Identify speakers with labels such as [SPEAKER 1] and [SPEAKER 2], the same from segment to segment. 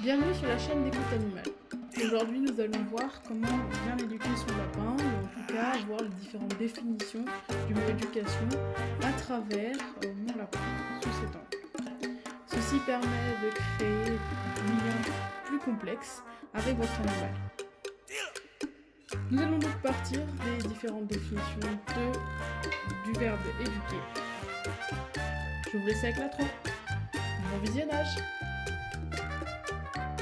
[SPEAKER 1] Bienvenue sur la chaîne d'Écoute Animale. Aujourd'hui, nous allons voir comment bien éduquer son lapin, ou en tout cas voir les différentes définitions du mot éducation à travers mon lapin sous cet angle. Ceci permet de créer un lien plus complexe avec votre animal. Nous allons donc partir des différentes définitions du verbe éduquer. Je vous laisse avec l'intro. Bon visionnage!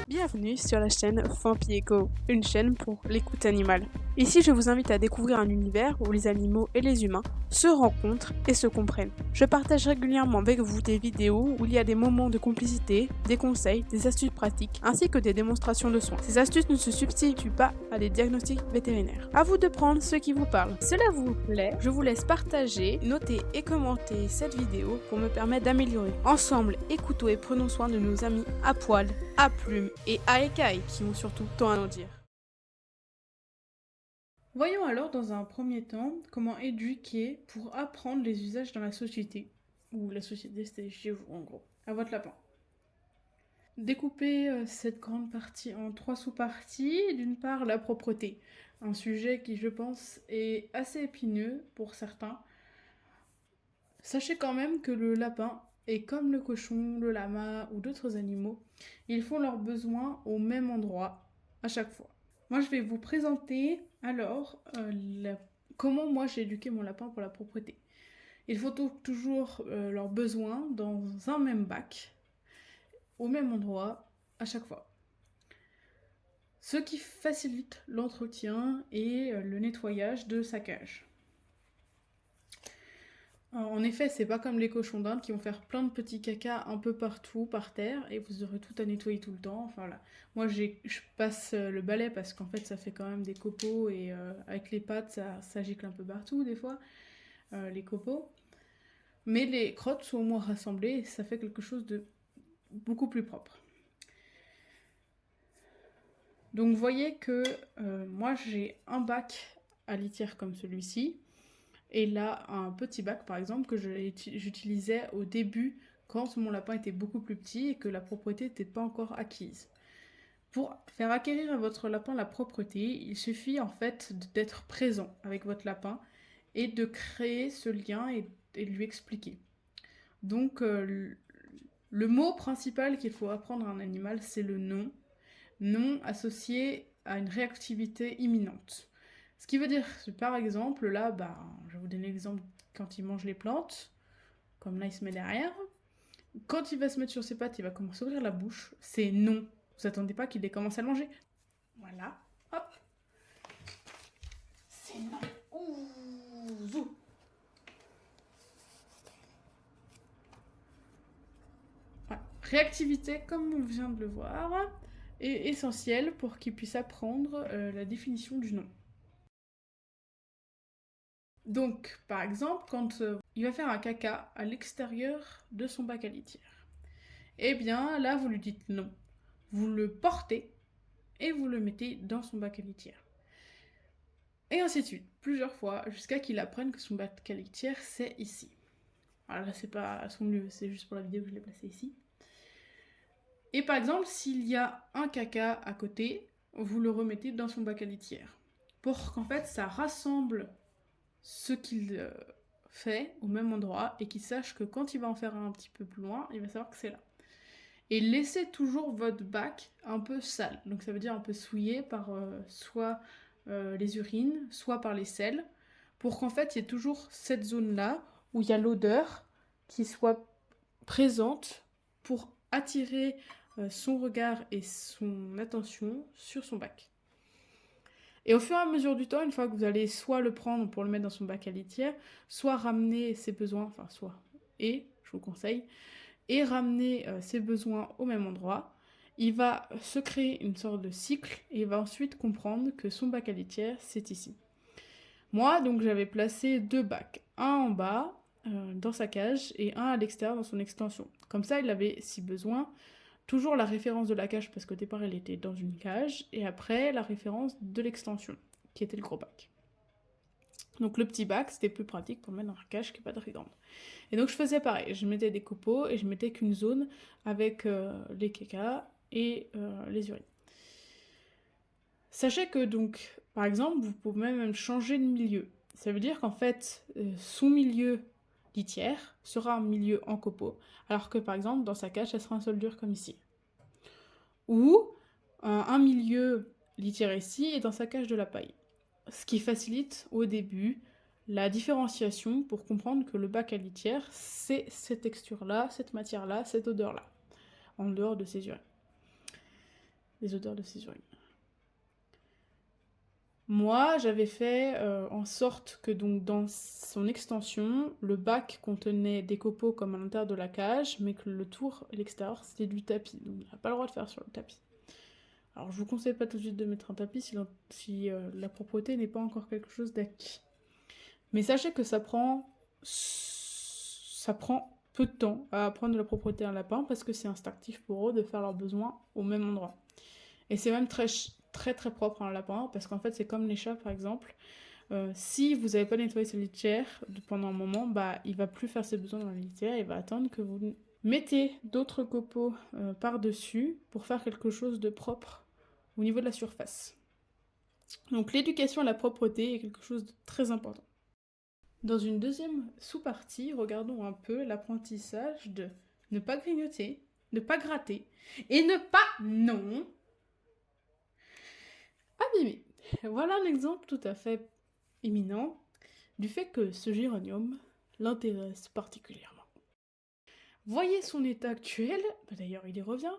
[SPEAKER 2] Bienvenue sur la chaîne Fampi Echo, une chaîne pour l'écoute animale. Ici, je vous invite à découvrir un univers où les animaux et les humains se rencontrent et se comprennent. Je partage régulièrement avec vous des vidéos où il y a des moments de complicité, des conseils, des astuces pratiques, ainsi que des démonstrations de soins. Ces astuces ne se substituent pas à des diagnostics vétérinaires. À vous de prendre ce qui vous parle. Si cela vous plaît, je vous laisse partager, noter et commenter cette vidéo pour me permettre d'améliorer. Ensemble, écoutons et prenons soin de nos amis à poil, à plumes et à écailles qui ont surtout tant à nous dire.
[SPEAKER 1] Voyons alors dans un premier temps comment éduquer pour apprendre les usages dans la société. Ou la société c'est chez vous en gros, à votre lapin. Découpez cette grande partie en 3 sous-parties. D'une part, la propreté. Un sujet qui je pense est assez épineux pour certains. Sachez quand même que le lapin est comme le cochon, le lama ou d'autres animaux. Ils font leurs besoins au même endroit à chaque fois. Moi, je vais vous présenter alors comment moi j'ai éduqué mon lapin pour la propreté. Il faut toujours leurs besoins dans un même bac, au même endroit, à chaque fois. Ce qui facilite l'entretien et le nettoyage de sa cage. En effet, c'est pas comme les cochons d'Inde qui vont faire plein de petits caca un peu partout par terre et vous aurez tout à nettoyer tout le temps. Enfin là, moi je passe le balai parce qu'en fait ça fait quand même des copeaux et avec les pattes ça gicle un peu partout des fois, les copeaux. Mais les crottes sont au moins rassemblées et ça fait quelque chose de beaucoup plus propre. Donc vous voyez que moi j'ai un bac à litière comme celui-ci. Et là, un petit bac, par exemple, que j'utilisais au début quand mon lapin était beaucoup plus petit et que la propreté n'était pas encore acquise. Pour faire acquérir à votre lapin la propreté, il suffit en fait d'être présent avec votre lapin et de créer ce lien et de lui expliquer. Donc, le mot principal qu'il faut apprendre à un animal, c'est le non. Non associé à une réactivité imminente. Ce qui veut dire, par exemple, là, je vais vous donner l'exemple quand il mange les plantes, comme là il se met derrière. Quand il va se mettre sur ses pattes, il va commencer à ouvrir la bouche. C'est non. Vous attendez pas qu'il ait commencé à le manger. Voilà. Hop. C'est non. Ouh, zou. Voilà. Réactivité, comme on vient de le voir, est essentielle pour qu'il puisse apprendre la définition du non. Donc, par exemple, quand il va faire un caca à l'extérieur de son bac à litière, eh bien là, vous lui dites non. Vous le portez et vous le mettez dans son bac à litière. Et ainsi de suite, plusieurs fois, jusqu'à qu'il apprenne que son bac à litière, c'est ici. Alors là, c'est pas à son lieu, c'est juste pour la vidéo que je l'ai placé ici. Et par exemple, s'il y a un caca à côté, vous le remettez dans son bac à litière. Pour qu'en fait, ça rassemble ce qu'il fait au même endroit et qu'il sache que quand il va en faire un petit peu plus loin, il va savoir que c'est là. Et laissez toujours votre bac un peu sale, donc ça veut dire un peu souillé par soit les urines, soit par les selles, pour qu'en fait il y ait toujours cette zone-là où il y a l'odeur qui soit présente pour attirer son regard et son attention sur son bac. Et au fur et à mesure du temps, une fois que vous allez soit le prendre pour le mettre dans son bac à litière, soit ramener ses besoins, je vous conseille, et ramener ses besoins au même endroit, il va se créer une sorte de cycle et il va ensuite comprendre que son bac à litière, c'est ici. Moi, donc, j'avais placé 2 bacs, un en bas dans sa cage et un à l'extérieur dans son extension. Comme ça, il avait, si besoin, toujours la référence de la cage parce qu'au départ elle était dans une cage et après la référence de l'extension qui était le gros bac. Donc le petit bac c'était plus pratique pour le mettre dans la cage qui n'est pas très grande. Et donc je faisais pareil, je mettais des copeaux et je mettais qu'une zone avec les caca et les urines. Sachez que donc, par exemple, vous pouvez même changer de milieu. Ça veut dire qu'en fait, son milieu litière sera un milieu en copeaux, alors que par exemple, dans sa cage, ça sera un sol dur comme ici. Ou un milieu litière ici et dans sa cage de la paille. Ce qui facilite au début la différenciation pour comprendre que le bac à litière, c'est cette texture-là, cette matière-là, cette odeur-là, en dehors de ses urines. Les odeurs de ses urines. Moi, j'avais fait en sorte que donc dans son extension, le bac contenait des copeaux comme à l'intérieur de la cage, mais que le tour et l'extérieur, c'était du tapis. Donc, il n'a pas le droit de faire sur le tapis. Alors, je vous conseille pas tout de suite de mettre un tapis si la propreté n'est pas encore quelque chose d'acquis. Mais sachez que ça prend peu de temps à apprendre de la propreté à un lapin parce que c'est instinctif pour eux de faire leurs besoins au même endroit. Et c'est même très très propre à un lapin parce qu'en fait c'est comme les chats par exemple. Si vous n'avez pas nettoyé sa litière pendant un moment, bah il va plus faire ses besoins dans la litière, il va attendre que vous mettez d'autres copeaux par-dessus pour faire quelque chose de propre au niveau de la surface. Donc l'éducation à la propreté est quelque chose de très important. Dans une deuxième sous-partie, regardons un peu l'apprentissage de ne pas grignoter, ne pas gratter et ne pas abîmer. Voilà un exemple tout à fait éminent du fait que ce géranium l'intéresse particulièrement. Voyez son état actuel, d'ailleurs il y revient.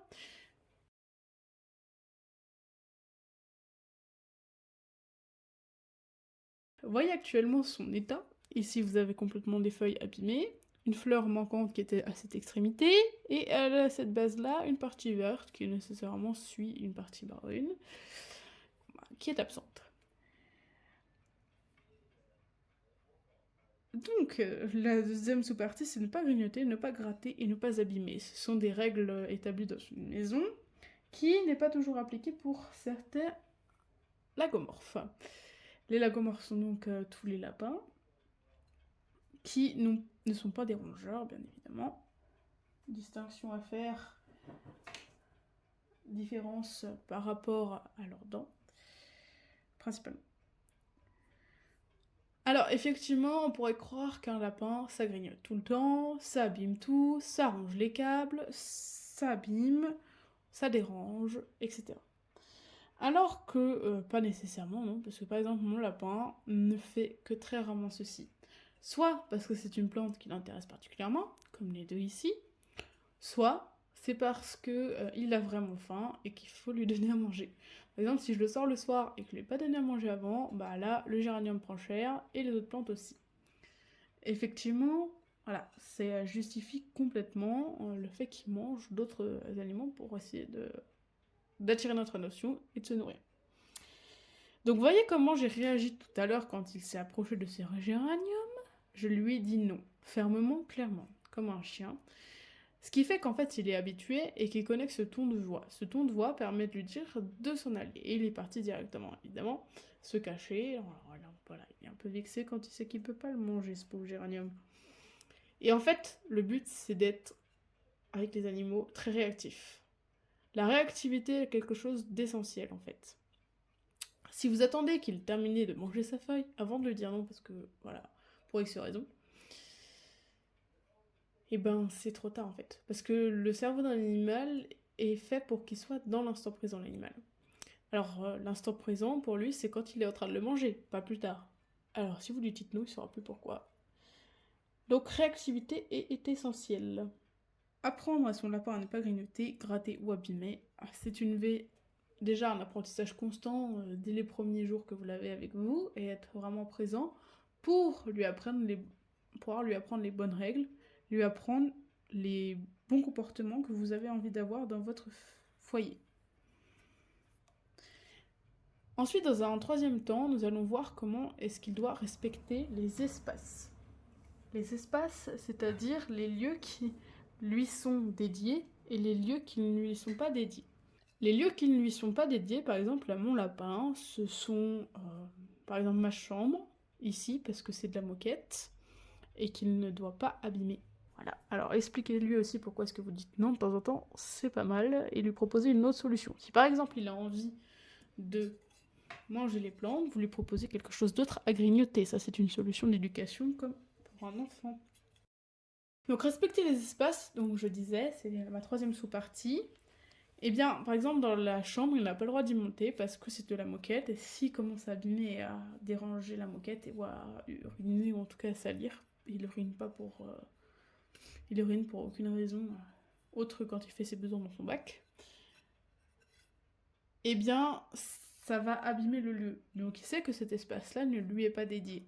[SPEAKER 1] Voyez actuellement son état. Ici vous avez complètement des feuilles abîmées, une fleur manquante qui était à cette extrémité, et à cette base-là, une partie verte qui nécessairement suit une partie brune, qui est absente. Donc, la deuxième sous-partie, c'est ne pas grignoter, ne pas gratter et ne pas abîmer. Ce sont des règles établies dans une maison qui n'est pas toujours appliquée pour certains lagomorphes. Les lagomorphes sont donc tous les lapins qui ne sont pas des rongeurs, bien évidemment. Distinction à faire, différence par rapport à leurs dents, principalement. Alors, effectivement, on pourrait croire qu'un lapin, ça grignote tout le temps, ça abîme tout, ça ronge les câbles, ça abîme, ça dérange, etc. Alors que, pas nécessairement, non, parce que par exemple, mon lapin ne fait que très rarement ceci. Soit parce que c'est une plante qui l'intéresse particulièrement, comme les deux ici, soit c'est parce que il a vraiment faim et qu'il faut lui donner à manger. Par exemple, si je le sors le soir et que je ne lui ai pas donné à manger avant, bah là, le géranium prend cher et les autres plantes aussi. Effectivement, voilà, ça justifie complètement le fait qu'il mange d'autres aliments pour essayer d'attirer notre notion et de se nourrir. Donc, voyez comment j'ai réagi tout à l'heure quand il s'est approché de ce géranium. Je lui ai dit non, fermement, clairement, comme un chien. Ce qui fait qu'en fait, il est habitué et qu'il connaît que ce ton de voix. Ce ton de voix permet de lui dire de s'en aller. Et il est parti directement, évidemment, se cacher. Alors, voilà, il est un peu vexé quand il sait qu'il peut pas le manger, ce pauvre géranium. Et en fait, le but, c'est d'être, avec les animaux, très réactif. La réactivité est quelque chose d'essentiel, en fait. Si vous attendez qu'il termine de manger sa feuille avant de lui dire non, parce que, voilà, pour X raison, et ben c'est trop tard en fait. Parce que le cerveau d'un animal est fait pour qu'il soit dans l'instant présent, l'animal. Alors l'instant présent pour lui c'est quand il est en train de le manger, pas plus tard. Alors si vous lui dites non, il saura plus pourquoi. Donc réactivité est essentielle. Apprendre à son lapin à ne pas grignoter, gratter ou abîmer, c'est déjà un apprentissage constant dès les premiers jours que vous l'avez avec vous et être vraiment présent pour pouvoir lui apprendre les bonnes règles, lui apprendre les bons comportements que vous avez envie d'avoir dans votre foyer. Ensuite, dans un troisième temps, nous allons voir comment est-ce qu'il doit respecter les espaces. Les espaces, c'est-à-dire les lieux qui lui sont dédiés et les lieux qui ne lui sont pas dédiés. Les lieux qui ne lui sont pas dédiés, par exemple à mon lapin, ce sont par exemple ma chambre, ici, parce que c'est de la moquette, et qu'il ne doit pas abîmer. Voilà. Alors expliquez-lui aussi pourquoi est-ce que vous dites non de temps en temps, c'est pas mal, et lui proposez une autre solution. Si par exemple il a envie de manger les plantes, vous lui proposez quelque chose d'autre à grignoter. Ça c'est une solution d'éducation comme pour un enfant. Donc respecter les espaces, donc je disais, c'est ma troisième sous-partie. Eh bien, par exemple, dans la chambre, il n'a pas le droit d'y monter parce que c'est de la moquette. Et s'il commence à abîmer et à déranger la moquette ou à uriner ou en tout cas à salir, il urine pas pour. Il urine pour aucune raison autre quand il fait ses besoins dans son bac. Eh bien, ça va abîmer le lieu. Donc il sait que cet espace-là ne lui est pas dédié.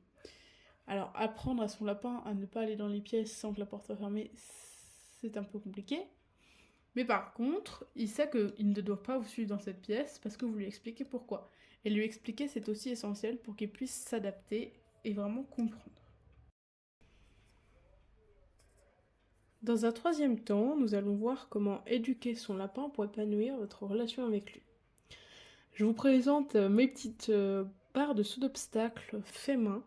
[SPEAKER 1] Alors, apprendre à son lapin à ne pas aller dans les pièces sans que la porte soit fermée, c'est un peu compliqué. Mais par contre, il sait qu'il ne doit pas vous suivre dans cette pièce parce que vous lui expliquez pourquoi. Et lui expliquer, c'est aussi essentiel pour qu'il puisse s'adapter et vraiment comprendre. Dans un troisième temps, nous allons voir comment éduquer son lapin pour épanouir votre relation avec lui. Je vous présente mes petites barres de saut d'obstacles fait main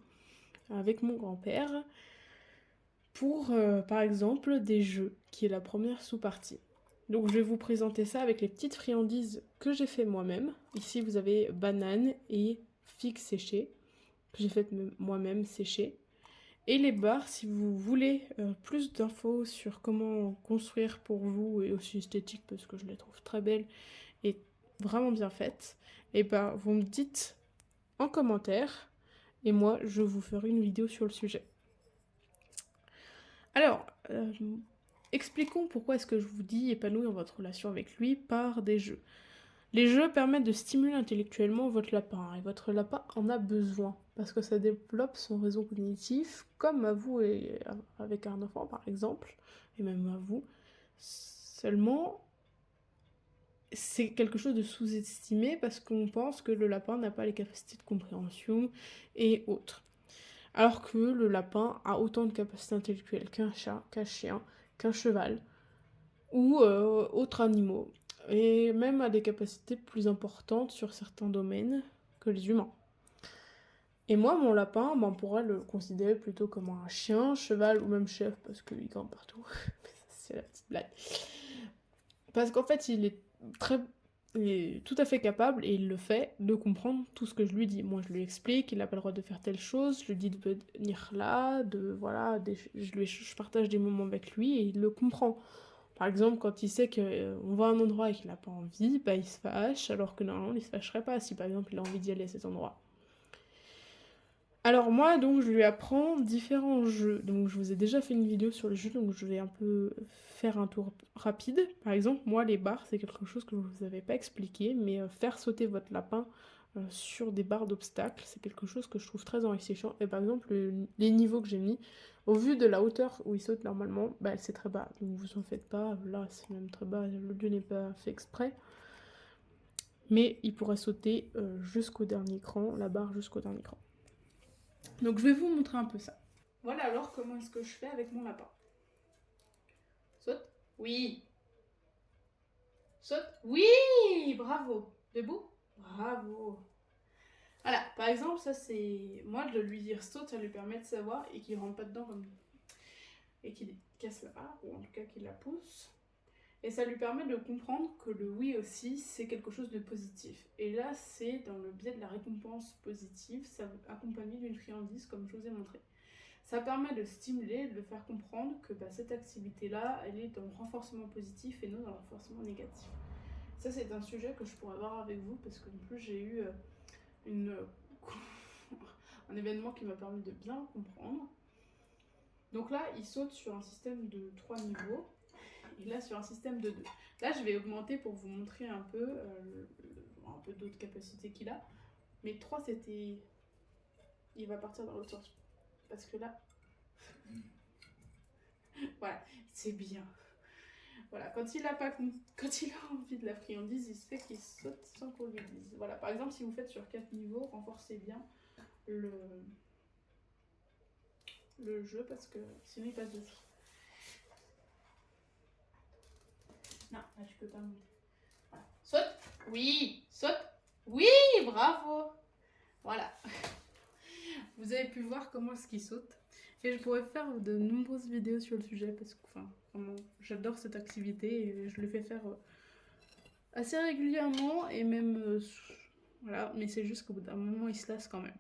[SPEAKER 1] avec mon grand-père pour, par exemple, des jeux, qui est la première sous-partie. Donc je vais vous présenter ça avec les petites friandises que j'ai fait moi-même. Ici vous avez bananes et figues séchées, que j'ai faites moi-même séchées. Et les barres, si vous voulez plus d'infos sur comment construire pour vous, et aussi esthétique parce que je les trouve très belles et vraiment bien faites, et ben vous me dites en commentaire, et moi je vous ferai une vidéo sur le sujet. Alors, expliquons pourquoi est-ce que je vous dis épanouir votre relation avec lui par des jeux. Les jeux permettent de stimuler intellectuellement votre lapin, et votre lapin en a besoin, parce que ça développe son réseau cognitif, comme à vous et avec un enfant par exemple, et même à vous. Seulement, c'est quelque chose de sous-estimé parce qu'on pense que le lapin n'a pas les capacités de compréhension et autres. Alors que le lapin a autant de capacités intellectuelles qu'un chat, qu'un chien, qu'un cheval, ou autres animaux, et même a des capacités plus importantes sur certains domaines que les humains. Et moi, mon lapin, on pourrait le considérer plutôt comme un chien, cheval ou même chef, parce qu'il grimpe partout. C'est la petite blague. Parce qu'en fait, il est tout à fait capable, et il le fait, de comprendre tout ce que je lui dis. Moi, je lui explique, il n'a pas le droit de faire telle chose, je lui dis de venir là, je partage des moments avec lui, et il le comprend. Par exemple, quand il sait qu'on va à un endroit et qu'il n'a pas envie, bah, il se fâche, alors que normalement, il ne se fâcherait pas si, par exemple, il a envie d'y aller à cet endroit. Alors moi, donc, je lui apprends différents jeux. Donc, je vous ai déjà fait une vidéo sur les jeux, donc je vais un peu faire un tour rapide. Par exemple, moi, les barres, c'est quelque chose que je ne vous avais pas expliqué, mais faire sauter votre lapin sur des barres d'obstacles, c'est quelque chose que je trouve très enrichissant. Et par exemple, les niveaux que j'ai mis, au vu de la hauteur où il saute normalement, bah, c'est très bas. Donc vous en faites pas, là c'est même très bas, le lieu n'est pas fait exprès. Mais il pourrait sauter jusqu'au dernier cran, la barre jusqu'au dernier cran. Donc je vais vous montrer un peu ça. Voilà alors comment est-ce que je fais avec mon lapin. Saute. Oui. Saute. Oui. Bravo. Debout. Bravo. Voilà, par exemple, ça c'est... Moi, de lui dire saute, ça lui permet de savoir et qu'il rentre pas dedans comme... et qu'il casse la barre, ou en tout cas qu'il la pousse. Et ça lui permet de comprendre que le oui aussi, c'est quelque chose de positif. Et là, c'est dans le biais de la récompense positive, ça accompagné d'une friandise, comme je vous ai montré. Ça permet de stimuler, de faire comprendre que cette activité-là, elle est dans le renforcement positif et non dans le renforcement négatif. Ça, c'est un sujet que je pourrais voir avec vous, parce que en plus, j'ai eu... un événement qui m'a permis de bien comprendre. Donc là, il saute sur un système de 3 niveaux, et là sur un système de 2. Là, je vais augmenter pour vous montrer un peu d'autres capacités qu'il a. Mais 3, c'était... Il va partir dans l'autre sens. Parce que là... voilà, c'est bien. Voilà, quand il a envie de la friandise, il sait qu'il saute sans qu'on lui dise. Voilà, par exemple, si vous faites sur 4 niveaux, renforcez bien le jeu, parce que sinon il passe dessus. Non, là tu peux pas monter. Voilà. Saute. Oui. Saute. Oui, bravo. Voilà. Vous avez pu voir comment est-ce qu'il saute. Et je pourrais faire de nombreuses vidéos sur le sujet parce que, enfin, vraiment, j'adore cette activité et je le fais faire assez régulièrement et même, voilà, mais c'est juste qu'au bout d'un moment, il se lasse quand même.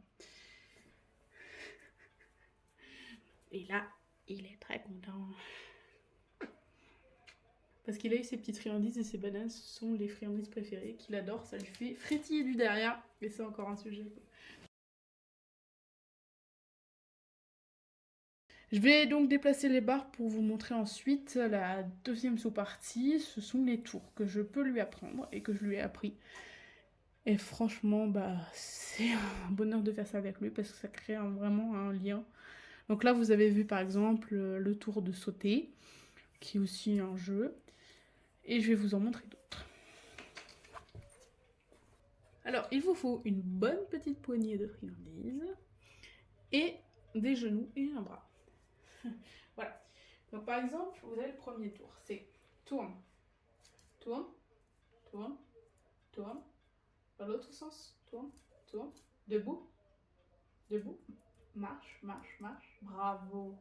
[SPEAKER 1] Et là, il est très content. Parce qu'il a eu ses petites friandises et ses bananes, ce sont les friandises préférées qu'il adore, ça lui fait frétiller du derrière, mais c'est encore un sujet. Je vais donc déplacer les barres pour vous montrer ensuite la deuxième sous-partie. Ce sont les tours que je peux lui apprendre et que je lui ai appris. Et franchement, c'est un bonheur de faire ça avec lui parce que ça crée vraiment un lien. Donc là, vous avez vu par exemple le tour de sauter, qui est aussi un jeu. Et je vais vous en montrer d'autres. Alors, il vous faut une bonne petite poignée de friandises et des genoux et un bras. Voilà. Donc par exemple, vous avez le premier tour, c'est tourne, tourne, tourne, tourne, dans l'autre sens, tourne, tourne, debout, debout, marche, marche, marche, bravo.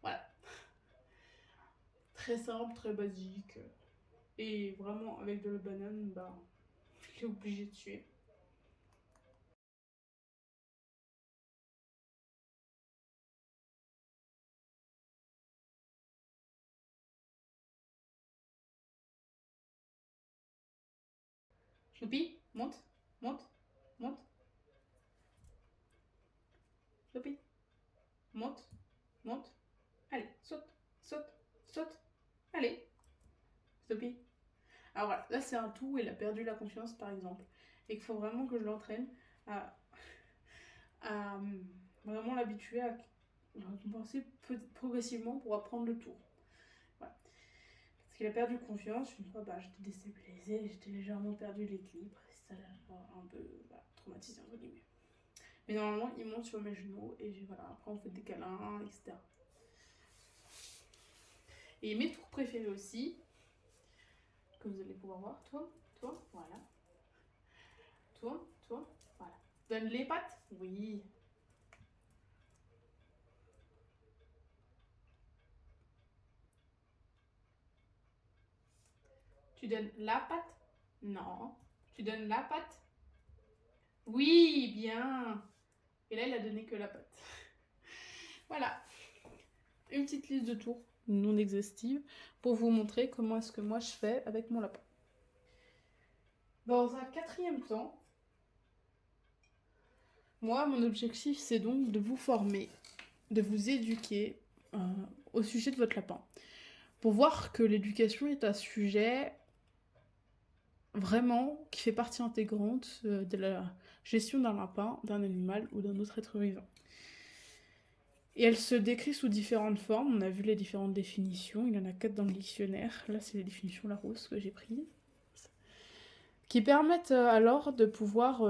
[SPEAKER 1] Voilà. Très simple, très basique. Et vraiment, avec de la banane, je suis obligée de suivre. Choupi, monte, monte, monte. Choupi, monte, monte. Allez, saute, saute, saute. Allez, Choupi. Alors voilà, là c'est un tout, il a perdu la confiance par exemple. Et qu'il faut vraiment que je l'entraîne à vraiment l'habituer à penser progressivement pour apprendre le tour. Voilà. Parce qu'il a perdu confiance, une fois j'étais déstabilisée, j'étais légèrement perdu l'équilibre, ça l'a un peu traumatisé entre guillemets. Mais normalement il monte sur mes genoux et voilà, après on fait des câlins, etc. Et mes tours préférés aussi, que vous allez pouvoir voir, toi, voilà. Toi, voilà. Donne les pattes, oui. Tu donnes la patte? Non. Tu donnes la patte? Oui, bien. Et là, il a donné que la patte. Voilà. Une petite liste de tours non exhaustive pour vous montrer comment est-ce que moi je fais avec mon lapin. Dans un quatrième temps, moi, mon objectif, c'est donc de vous former, de vous éduquer au sujet de votre lapin. Pour voir que l'éducation est un sujet vraiment qui fait partie intégrante de la gestion d'un lapin, d'un animal ou d'un autre être vivant. Et elle se décrit sous différentes formes. On a vu les différentes définitions. Il y en a 4 dans le dictionnaire. Là, c'est les définitions Larousse que j'ai prises. Qui permettent alors de pouvoir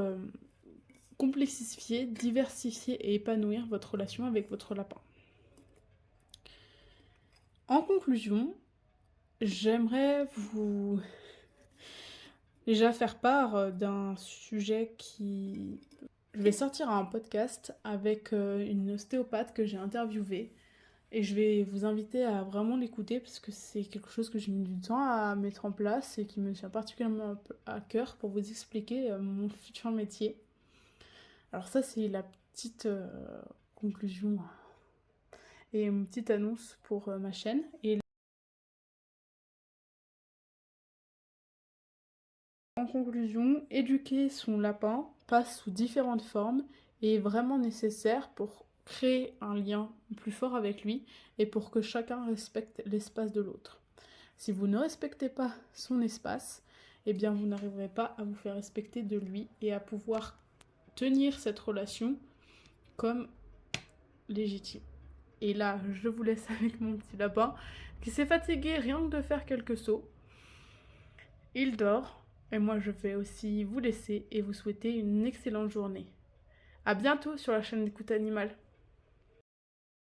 [SPEAKER 1] complexifier, diversifier et épanouir votre relation avec votre lapin. En conclusion, j'aimerais vous déjà faire part d'un sujet qui... Je vais sortir un podcast avec une ostéopathe que j'ai interviewée et je vais vous inviter à vraiment l'écouter parce que c'est quelque chose que j'ai mis du temps à mettre en place et qui me tient particulièrement à cœur pour vous expliquer mon futur métier. Alors ça, c'est la petite conclusion et une petite annonce pour ma chaîne. Et en conclusion, éduquer son lapin passe sous différentes formes et est vraiment nécessaire pour créer un lien plus fort avec lui et pour que chacun respecte l'espace de l'autre. Si vous ne respectez pas son espace, eh bien vous n'arriverez pas à vous faire respecter de lui et à pouvoir tenir cette relation comme légitime. Et là, je vous laisse avec mon petit lapin qui s'est fatigué rien que de faire quelques sauts. Il dort. Et moi, je vais aussi vous laisser et vous souhaiter une excellente journée. À bientôt sur la chaîne d'Écoute Animale.